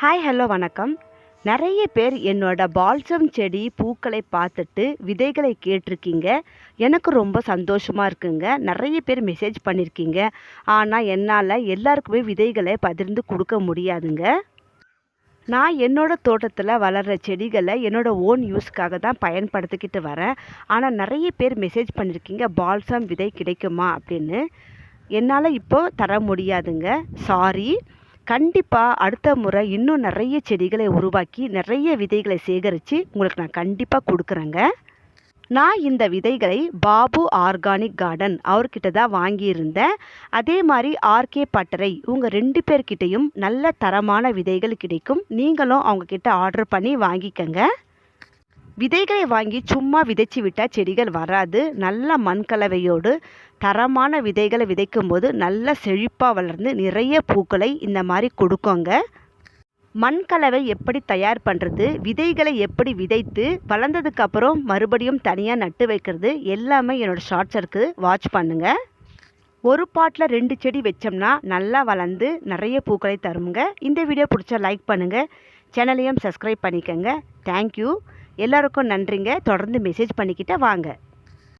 Hi hello வணக்கம். நிறைய பேர் என்னோட பால்சம் செடி பூக்களை பார்த்துட்டு விதைகளை கேட்டிருக்கீங்க. எனக்கு ரொம்ப சந்தோஷமா இருக்குங்க. நிறைய பேர் மெசேஜ் பண்ணியிருக்கீங்க. ஆனால் என்னால் எல்லாருக்குமே விதைகளை பகிர்ந்து கொடுக்க முடியாதுங்க. நான் என்னோட தோட்டத்தில் வளர்கிற செடிகளை என்னோட ஓன் யூஸ்க்காக தான் பயன்படுத்திக்கிட்டு வரேன். ஆனால் நிறைய பேர் மெசேஜ் பண்ணியிருக்கீங்க பால்சம் விதை கிடைக்குமா அப்படின்னு. என்னால் இப்போ தர முடியாதுங்க. சாரி. கண்டிப்பாக அடுத்த முறை இன்னும் நிறைய செடிகளை உருவாக்கி நிறைய விதைகளை சேகரித்து உங்களுக்கு நான் கண்டிப்பாக கொடுக்குறேங்க. நான் இந்த விதைகளை பாபு ஆர்கானிக் கார்டன் அவர்கிட்ட தான் வாங்கியிருந்தேன். அதே மாதிரி ஆர்கே பட்டறை இவங்க 2 பேர்கிட்டையும் நல்ல தரமான விதைகள் கிடைக்கும். நீங்களும் அவங்கக்கிட்ட ஆர்டர் பண்ணி வாங்கிக்கங்க. விதைகளை வாங்கி சும்மா விதைச்சி விட்டால் செடிகள் வராது. நல்ல மண்கலவையோடு தரமான விதைகளை விதைக்கும் போது நல்ல செழிப்பாக வளர்ந்து நிறைய பூக்களை இந்த மாதிரி கொடுக்குங்க. மண்கலவை எப்படி தயார் பண்ணுறது, விதைகளை எப்படி விதைத்து வளர்ந்ததுக்கப்புறம் மறுபடியும் தனியாக நட்டு வைக்கிறது எல்லாமே என்னோடய ஷார்ட்ஸ் இருக்குது, வாட்ச் பண்ணுங்கள். ஒரு பாட்டில் 2 செடி வச்சோம்னா நல்லா வளர்ந்து நிறைய பூக்களை தருங்க. இந்த வீடியோ பிடிச்சா லைக் பண்ணுங்கள், சேனலையும் சப்ஸ்கிரைப் பண்ணிக்கோங்க. தேங்க்யூ. எல்லாருக்கும் நன்றிங்க. தொடர்ந்து மெசேஜ் பண்ணிக்கிட்டே வாங்க.